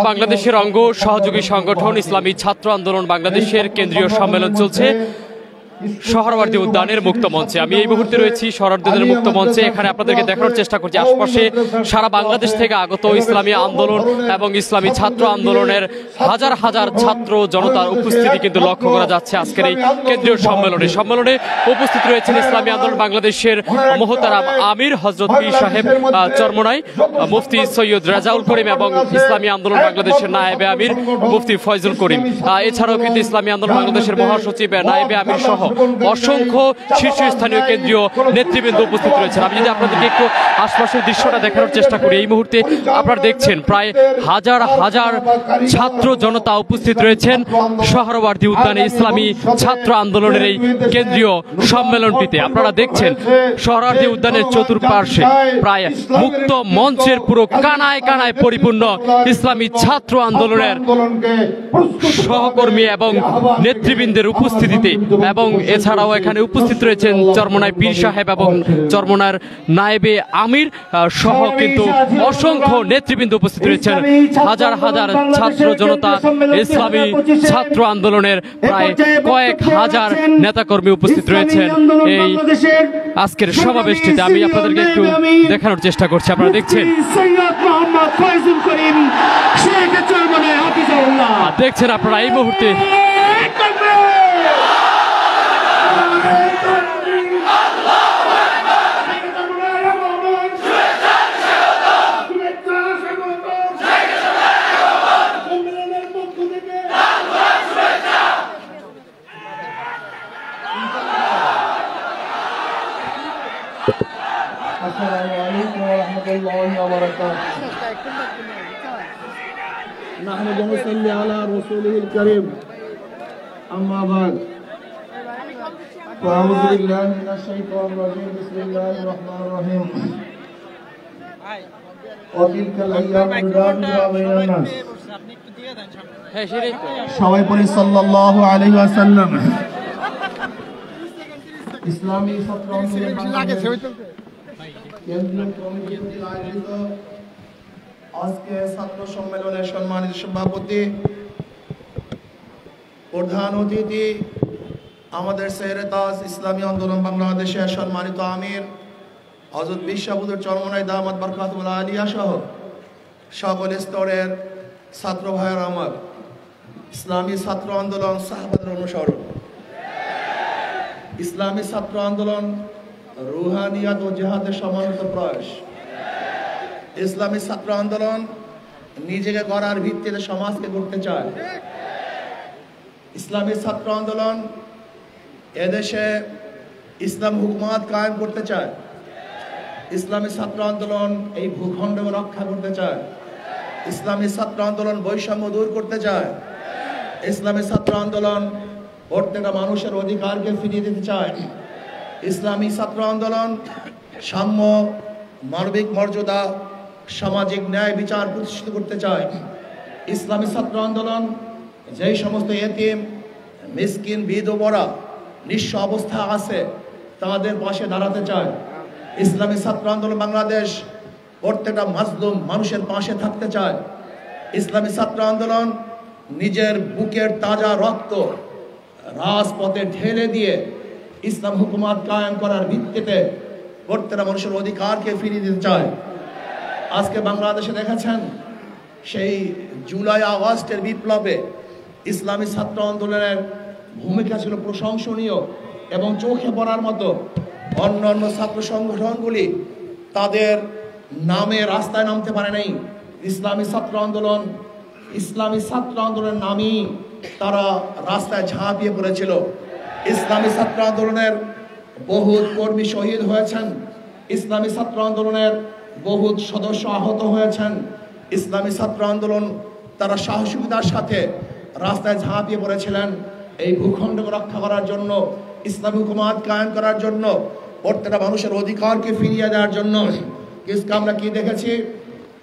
বাংলাদেশের অঙ্গ সহযোগী সংগঠন ইসলামী ছাত্র আন্দোলন বাংলাদেশের কেন্দ্রীয় সম্মেলন চলছে সোহরাওয়ার্দী উদ্যানের মুক্ত মঞ্চে। আমি এই মুহূর্তে রয়েছি সোহরাওয়ার্দী উদ্যানের মুক্ত মঞ্চে। এখানে আপনাদেরকে দেখানোর চেষ্টা করছি আশপাশে সারা বাংলাদেশ থেকে আগত ইসলামী আন্দোলন এবং ইসলামী ছাত্র আন্দোলনের হাজার হাজার ছাত্র জনতার উপস্থিতি কিন্তু লক্ষ্য করা যাচ্ছে আজকের এই কেন্দ্রীয় সম্মেলনে উপস্থিত রয়েছেন ইসলামী আন্দোলন বাংলাদেশের মোহতারাম আমির হযরত পীর সাহেব চরমোনাই, মুফতি সৈয়দ রাজাউল করিম এবং ইসলামী আন্দোলন বাংলাদেশের নায়েবে আমির মুফতি ফয়জুল করিম। এছাড়াও কিন্তু ইসলামী আন্দোলন বাংলাদেশের মহাসচিব নায়েবে আমির সহ অসংখ্য শীর্ষস্থানীয় কেন্দ্রীয় নেতৃবৃন্দ উপস্থিত রয়েছেন। আমি যদি আপনাদেরকে একটু আশপাশের দৃশ্যটা দেখানোর চেষ্টা করি, এই মুহূর্তে আপনারা দেখছেন প্রায় হাজার হাজার ছাত্র জনতা উপস্থিত রয়েছেন সোহরাওয়ার্দী উদ্যানে ইসলামী ছাত্র আন্দোলনের এই কেন্দ্রীয় সম্মেলনটিতে। আপনারা দেখছেন সোহরাওয়ার্দী উদ্যানের চতুর্পার্শ্বে প্রায় মুক্ত মঞ্চের পুরো কানায় কানায় পরিপূর্ণ ইসলামী ছাত্র আন্দোলনের সহকর্মী এবং নেতৃবৃন্দের উপস্থিতিতে, এবং এছাড়াও এখানে উপস্থিত রয়েছেন চরমোনাই পীর সাহেব এবং চরমোনার নায়েবে আমির সহ কিন্তু অসংখ্য নেতৃবৃন্দ উপস্থিত রয়েছেন। হাজার হাজার ছাত্র জনতা ইসলামী ছাত্র আন্দোলনের প্রায় কয়েক হাজার নেতাকর্মী উপস্থিত রয়েছেন এই আজকের সমাবেশটিতে। আমি আপনাদেরকে একটু দেখানোর চেষ্টা করছি। আপনারা দেখছেন আপনারা এই মুহূর্তে সবাই পড়ি সাল্লাল্লাহু আলাইহি ওয়াসাল্লাম। ইসলামী ছাত্র আন্দোলন আয়োজিত আজকে ছাত্র সম্মেলনের সম্মানিত সভাপতি, প্রধান অতিথি, আমাদের সেহরে তাজ ইসলামী আন্দোলন বাংলাদেশের সম্মানিত আমির হযরত পীর সাহেব চরমোনাই দামাত বরকাতুল আলিয়া সহ সকল স্তরের ছাত্র ভাইয়ের আমার, ইসলামী ছাত্র আন্দোলন সাহাবাদের অনুসরণ। ইসলামী ছাত্র আন্দোলন রুহানিয়াত ও জিহাদের সমন্বিত প্রয়াস। ইসলামী ছাত্র আন্দোলন নিজেকে গড়ার ভিত্তিতে সমাজকে গড়তে চায়। ইসলামী ছাত্র আন্দোলন এদেশে ইসলাম হুকুমত কায়েম করতে চায়। ইসলামী ছাত্র আন্দোলন এই ভূখণ্ডকে রক্ষা করতে চায়। ইসলামী ছাত্র আন্দোলন বৈষম্য দূর করতে চায়। ইসলামী ছাত্র আন্দোলন প্রত্যেকটা মানুষের অধিকারকে ফিরিয়ে দিতে চায়। ইসলামী ছাত্র আন্দোলন সাম্য, মানবিক মর্যাদা, সামাজিক ন্যায় বিচার প্রতিষ্ঠিত করতে চায়। ইসলামী ছাত্র আন্দোলন যেই সমস্ত এতিম, মিসকিন, বিধবা, নিঃস্ব অবস্থা আছে তাদের পাশে দাঁড়াতে চায়। ইসলামী ছাত্র আন্দোলন বাংলাদেশ প্রত্যেকটা মাজলুম মানুষের পাশে থাকতে চায়। ইসলামী ছাত্র আন্দোলন নিজের বুকের তাজা রক্ত রাজপথে ঢেলে দিয়ে ইসলাম হুকুমত কায়েম করার ভিত্তিতে প্রত্যেকটা মানুষের অধিকারকে ফিরিয়ে দিতে চায়। আজকে বাংলাদেশে দেখেছেন সেই জুলাই আগস্টের বিপ্লবে ইসলামী ছাত্র আন্দোলনের ভূমিকা ছিল প্রশংসনীয় এবং চোখে পড়ার মতো। অন্য অন্য ছাত্র সংগঠনগুলি তাদের নামে রাস্তায় নামতে পারে নাই। ইসলামী ছাত্র আন্দোলনের নামেই তারা রাস্তায় ঝাঁপিয়ে পড়েছিল। ইসলামী ছাত্র আন্দোলনের বহুত কর্মী শহীদ হয়েছেন। ইসলামী ছাত্র আন্দোলনের বহুত সদস্য আহত হয়েছেন। ইসলামী ছাত্র আন্দোলন তারা সাহসিকতার সাথে রাস্তায় ঝাঁপিয়ে পড়েছিলেন এই ভূখণ্ডকে রক্ষা করার জন্য, ইসলামী হুকুমত কায়েম করার জন্য, প্রত্যেকটা মানুষের অধিকারকে ফিরিয়ে দেওয়ার জন্য। আমরা কি দেখেছি,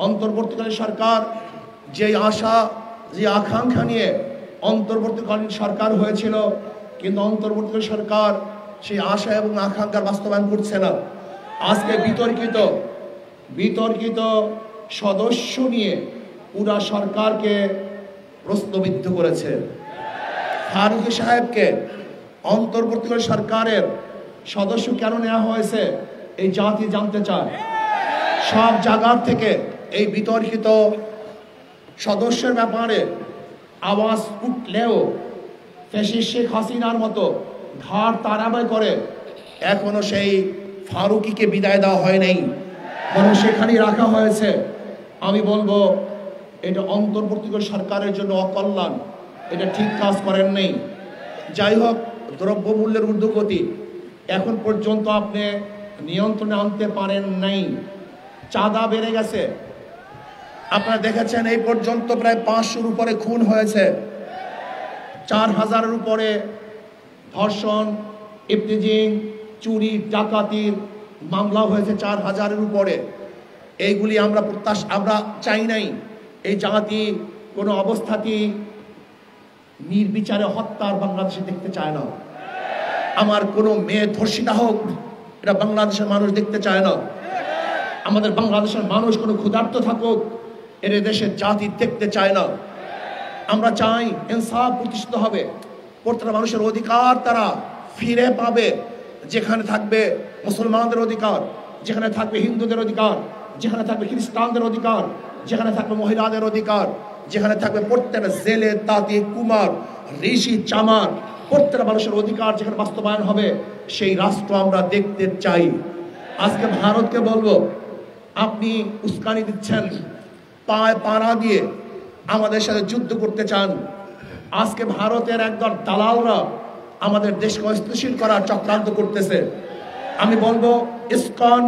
অন্তর্বর্তীকালীন সরকার যে আশা, যে আকাঙ্ক্ষা নিয়ে অন্তর্বর্তীকালীন সরকার হয়েছিল, কিন্তু অন্তর্বর্তীকালীন সরকার সেই আশা এবং আকাঙ্ক্ষার বাস্তবায়ন করছে না। আজকে বিতর্কিত সদস্য নিয়ে পুরা সরকারকে প্রশ্নবিদ্ধ করেছে। ফারুকী সাহেবকে অন্তর্বর্তীকালীন সরকারের সদস্য কেন নেওয়া হয়েছে এই জাতি জানতে চায়। সব জায়গার থেকে এই বিতর্কিত সদস্যের ব্যাপারে আওয়াজ উঠলেও ফ্যাসিস্ট শেখ হাসিনার মতো ঘাড় তাড়াবাই করে এখনো সেই ফারুকীকে বিদায় দেওয়া হয় নাই, বরং সেখানেই রাখা হয়েছে। আমি বলবো এটা অন্তর্বর্তীকালীন সরকারের জন্য অকল্যাণ, এটা ঠিক কাজ করেন নেই। যাই হোক, দ্রব্যমূল্যের ঊর্ধ্বগতি এখন পর্যন্ত আপনি নিয়ন্ত্রণে আনতে পারেন নাই। চাঁদা বেড়ে গেছে, আপনারা দেখেছেন এই পর্যন্ত প্রায় 500-র উপরে খুন হয়েছে, 4000-এর উপরে ধর্ষণ, ইফতিজিং, চুরি ডাকাতির মামলা হয়েছে 4000-এর উপরে। এইগুলি আমরা চাই নাই। এই জাতি কোনো অবস্থাতেই নির্বিচারে হত্যার বাংলাদেশে দেখতে চায় না। আমার কোনো মেয়ে ধর্ষিতা হোক, এটা বাংলাদেশের মানুষ দেখতে চায় না। আমাদের বাংলাদেশের মানুষ কোনো ক্ষুধার্ত থাকুক, এর দেশের জাতি দেখতে চায় না। আমরা চাই ইনসাফ প্রতিষ্ঠিত হবে, প্রত্যেকটা মানুষের অধিকার তারা ফিরে পাবে। যেখানে থাকবে মুসলমানদের অধিকার, যেখানে থাকবে হিন্দুদের অধিকার, যেখানে থাকবে খ্রিস্টানদের অধিকার, যেখানে থাকবে মহিলাদের অধিকার, যেখানে থাকবে প্রত্যেকটা জেলে তাঁতি কুমার ঋষি চামার প্রত্যেকটা মানুষের অধিকার যেখানে বাস্তবায়ন হবে, সেই রাষ্ট্র আমরা দেখতে চাই। আজকে ভারতকে বলবো, আপনি উস্কানি দিচ্ছেন, পায়ে পাড়া দিয়ে আমাদের সাথে যুদ্ধ করতে চান। আজকে ভারতের একদল দালালরা আমাদের দেশকে অস্থিতিশীল করার চক্রান্ত করতেছে। আমি বলবো ইসকন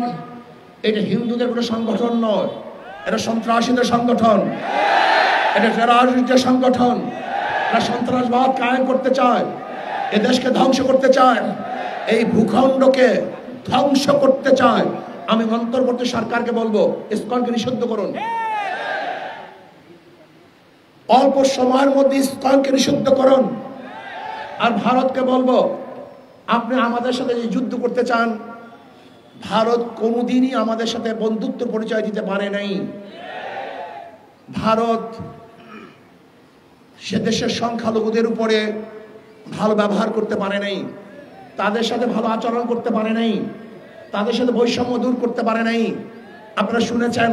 এটা হিন্দুদের কোনো সংগঠন নয়, এটা সন্ত্রাসীদের সংগঠন, এটা টেররিস্টদের সংগঠন। এরা সন্ত্রাসবাদ কায়েম করতে চায়, এ দেশকে ধ্বংস করতে চায়, এই ভূখণ্ডকে ধ্বংস করতে চায়। আমি অন্তর্বর্তী সরকারকে বলবো ইসকনকে নিষিদ্ধ করুন, অল্প সময়ের মধ্যে ইসকনকে নিষিদ্ধ করুন। আর ভারতকে বলবো, আপনি আমাদের সাথে যে যুদ্ধ করতে চান, ভারত কোনোদিনই আমাদের সাথে বন্ধুত্ব পরিচয় দিতে পারে নাই। ভারত সে দেশের সংখ্যালঘুদের উপরে ভালো ব্যবহার করতে পারে নাই, তাদের সাথে ভালো আচরণ করতে পারে নাই, তাদের সাথে বৈষম্য দূর করতে পারে নাই। আপনারা শুনেছেন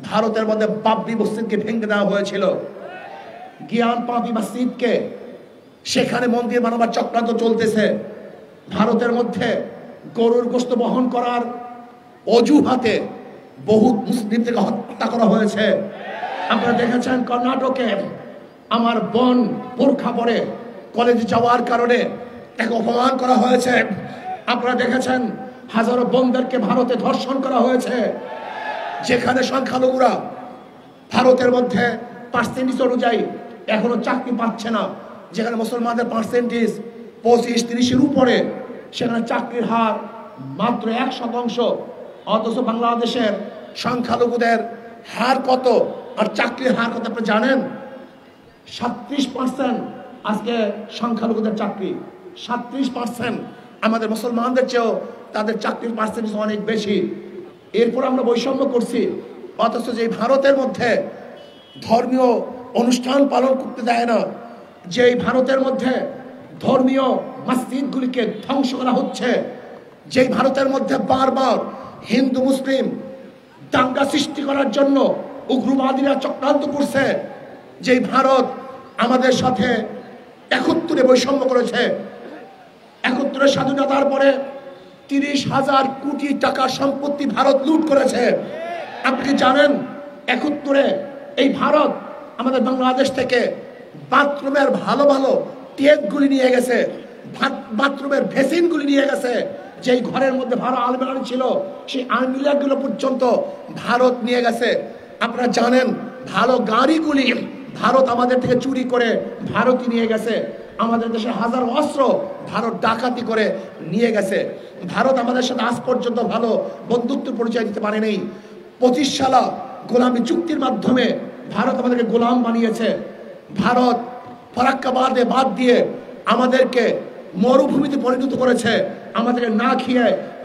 ভারতের মধ্যে বাবরি মসজিদকে ভেঙে দেওয়া হয়েছিল, জ্ঞান পাপি মসজিদকে, সেখানে মন্দির বানাবার চক্রান্ত চলতেছে। ভারতের মধ্যে গরুর গোশত বহন করার অজুহাতে বহু মুসলিমদেরকে হত্যা করা হয়েছে। আপনারা দেখেছেন কর্ণাটকে আমার বোন বোরখা পরে কলেজে যাওয়ার কারণে তাকে অপমান করা হয়েছে। আপনারা দেখেছেন হাজারো বোনদেরকে ভারতে ধর্ষণ করা হয়েছে। যেখানে সংখ্যালঘুরা ভারতের মধ্যে পার্সেন্টেজ অনুযায়ী এখনো চাকরি পাচ্ছে না, যেখানে মুসলমানদের পার্সেন্টেজ 25-30-এর উপরে, সেখানে চাকরির হার মাত্র 1%। অথচ বাংলাদেশের সংখ্যালঘুদের হার কত আর চাকরির হার কত আপনি জানেন? 37% আজকে সংখ্যালঘুদের চাকরি, 37%। আমাদের মুসলমানদের চেয়েও তাদের চাকরির পার্সেন্টেজ অনেক বেশি। এরপর আমরা বৈষম্য করছি, অথচ যে ভারতের মধ্যে ধর্মীয় অনুষ্ঠান পালন করতে দেয় না, যেই ভারতের মধ্যে ধর্মীয় মসজিদগুলিকে ধ্বংস করা হচ্ছে, যেই ভারতের মধ্যে বারবার হিন্দু মুসলিম দাঙ্গা সৃষ্টি করার জন্য উগ্রবাদীরা চক্রান্ত করছে, যেই ভারত আমাদের সাথে 71-এ বৈষম্য করেছে, 71-এর স্বাধীনতার পরে 30,000 কোটি টাকার সম্পত্তি ভারত লুট করেছে। আপনি কি জানেন 71-এ এই ভারত আমাদের বাংলাদেশ থেকে বাথরুমের ভালো ভালো টেপগুলি নিয়ে গেছে, বাথরুমের ভেসিনগুলি নিয়ে গেছে। যেই ঘরের মধ্যে ভালো আলমারি ছিল, সেই আলমিরাগুলো পর্যন্ত ভারত নিয়ে গেছে। আপনারা জানেন ভালো গাড়িগুলি ভারত আমাদের থেকে চুরি করে ভারতই নিয়ে গেছে। আমাদের দেশে হাজার অস্ত্র ভারত ডাকাতি করে নিয়ে গেছে। ভারত আমাদের সাথে আজ পর্যন্ত ভালো বন্ধুত্ব পরিচয় দিতে পারে নাই। 25 সালা গোলামি চুক্তির মাধ্যমে ভারত আমাদেরকে গোলাম বানিয়েছে। ভারত ফারাক্কাবাদে বাদ দিয়ে আমাদেরকে মরুভূমিতে পরিণত করেছে, আমাদেরকে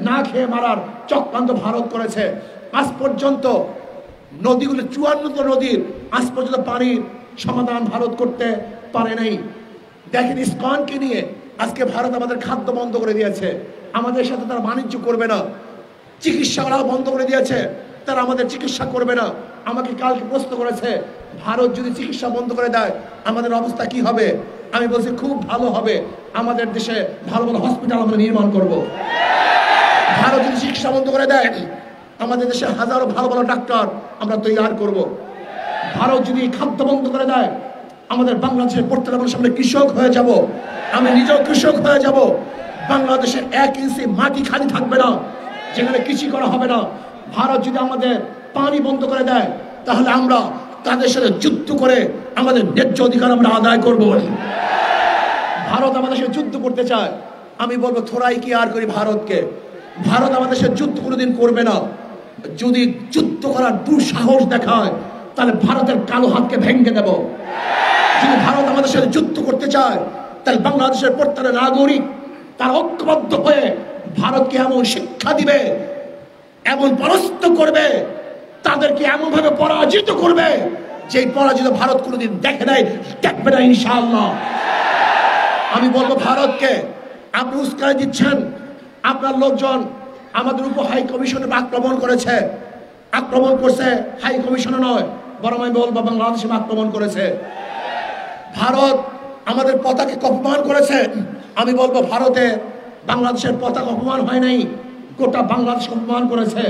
না খেয়ে মারার চক্রান্ত ভারত করেছে। আজ পর্যন্ত নদীগুলো 54 নদীর আজ পর্যন্ত পানির সমাধান ভারত করতে পারে নাই। দেখেন ইসকনকে নিয়ে আজকে ভারত আমাদের খাদ্য বন্ধ করে দিয়েছে, আমাদের সাথে তারা বাণিজ্য করবে না। চিকিৎসাও বন্ধ করে দিয়েছে, তারা আমাদের চিকিৎসা করবে না। আমাকে কালকে প্রশ্ন করেছে, ভারত যদি চিকিৎসা বন্ধ করে দেয় আমাদের অবস্থা কি হবে? আমি বলছি খুব ভালো হবে, আমাদের দেশে ভালো ভালো হসপিটাল আমরা নির্মাণ করব। ভারত যদি চিকিৎসা বন্ধ করে দেয় আমাদের দেশে হাজারো ভালো ভালো ডাক্তার আমরা তৈরি করব। ভারত যদি খাদ্য বন্ধ করে দেয় আমাদের বাংলাদেশের প্রত্যেকটা মানুষ আমরা কৃষক হয়ে যাব, আমি নিজেও কৃষক হয়ে যাব। বাংলাদেশের 1 ইঞ্চি মাটি খালি থাকবে না যেখানে কৃষি করা হবে না। ভারত যদি আমাদের পানি বন্ধ করে দেয় তাহলে আমরা তাদের সাথে যুদ্ধ করে আমাদের ন্যায্য অধিকার আমরা আদায় করব। ভারত আমাদের সাথে যুদ্ধ করতে চায়, আমি বলবো থোড়াই কি আর করি ভারতকে। ভারত আমাদের সাথে যুদ্ধ কোনোদিন করবে না। যদি যুদ্ধ করার দুঃসাহস দেখায় তাহলে ভারতের কালো হাতকে ভেঙে দেব। যদি ভারত আমাদের সাথে যুদ্ধ করতে চায় তাহলে বাংলাদেশের প্রত্যেকটা নাগরিক তার ঐক্যবদ্ধ হয়ে ভারতকে এমন শিক্ষা দিবে, এমন পরাস্ত করবে, তাদেরকে এমন ভাবে পরাজিত করবে যে পরাজিত ভারত কোনোদিন দেখে নাই, দেখবে না ইনশাআল্লাহ। আমি বলবো ভারতকে, আপনি উস্কানি দিচ্ছেন, আপনার লোকজন আমাদের উপর হাই কমিশনে আক্রমণ করেছে, আক্রমণ করছে হাই কমিশনে নয়, বরং আমি বলবো বাংলাদেশে আক্রমণ করেছে। ভারত আমাদের পতাকাকে অপমান করেছে, আমি বলবো ভারতে বাংলাদেশের পতাকা অপমান হয় নাই, গোটা বাংলাদেশ অপমান করেছে।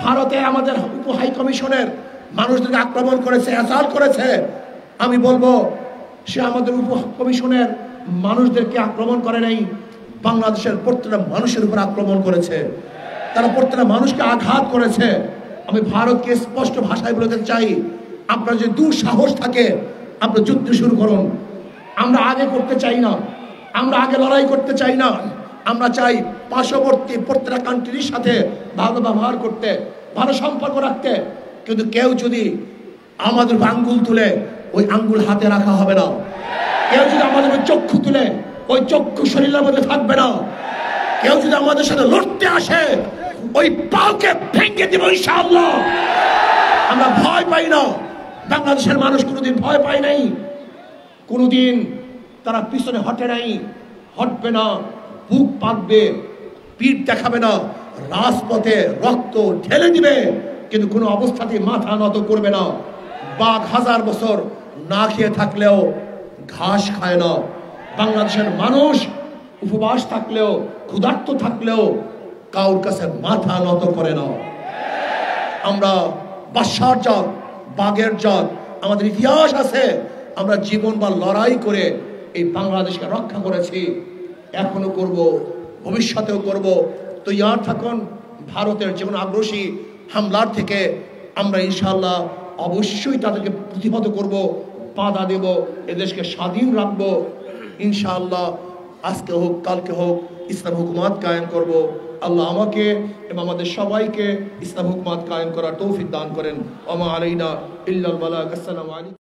ভারতে আমাদের উপ হাই কমিশনের মানুষদেরকে আক্রমণ করেছে, অ্যাসাল্ট করেছে, আমি বলবো সে আমাদের উপ কমিশনের মানুষদেরকে আক্রমণ করে নাই, বাংলাদেশের প্রত্যেকটা মানুষের উপর আক্রমণ করেছে, তারা প্রত্যেকটা মানুষকে আঘাত করেছে। আমি ভারতকে স্পষ্ট ভাষায় বলতে চাই, আপনার যদি দুঃসাহস থাকে আপনার যুদ্ধ শুরু করুন। আমরা আগে করতে চাই না, আমরা আগে লড়াই করতে চাই না, আমরা চাই পার্শ্ববর্তী প্রত্যেকটা কান্ট্রির সাথে ভালো ব্যবহার করতে, ভালো সম্পর্ক রাখতে। কিন্তু কেউ যদি আমাদের আঙ্গুল তুলে ওই আঙ্গুল হাতে রাখা হবে না, কেউ যদি আমাদের চক্ষু তুলে ওই চক্ষু শরীরের মধ্যে থাকবে না, কেউ যদি আমাদের সাথে লড়তে আসে ওই পাওকে ভেঙে দেব ইনশাআল্লাহ। আমরা ভয় পাই না, বাংলাদেশের মানুষ কোনোদিন ভয় পায় নাই, কোনোদিন তারা পিছনে হটে নাই, হটবে না, বুক পাতবে, পিঠ দেখাবে না, রাজপথে রক্ত ঢেলে দিবে, কিন্তু কোনো অবস্থাতেই মাথা নত করবে না। বাঘ 1000 বছর না খেয়ে থাকলেও ঘাস খায় না, বাংলাদেশের মানুষ উপবাস থাকলেও ক্ষুধার্ত থাকলেও কাউর কাছে মাথা নত করে না। আমরা বাদশার জাত, বাঘের জাত, আমাদের ইতিহাস আছে, আমরা জীবন বা লড়াই করে এই বাংলাদেশকে রক্ষা করেছি, এখনো করব, ভবিষ্যতেও করব। তো ইয়ার থাকুন, ভারতের যেমন আগ্রাসী হামলার থেকে আমরা ইনশাআল্লাহ অবশ্যই তাদেরকে প্রতিহত করব, বাধা দেব, এদেশকে স্বাধীন রাখবো ইনশাআল্লাহ। আজকে হোক কালকে হোক ইসলাম হুকুমাত কায়েম করব। আল্লাহ আমাকে এবং আমাদের সবাইকে ইসলাম হুকুমাত কায়েম করার তৌফিক দান করেন। ওয়া মা আলাইনা ইল্লাল বালাগ। আসসালামু আলাইকুম।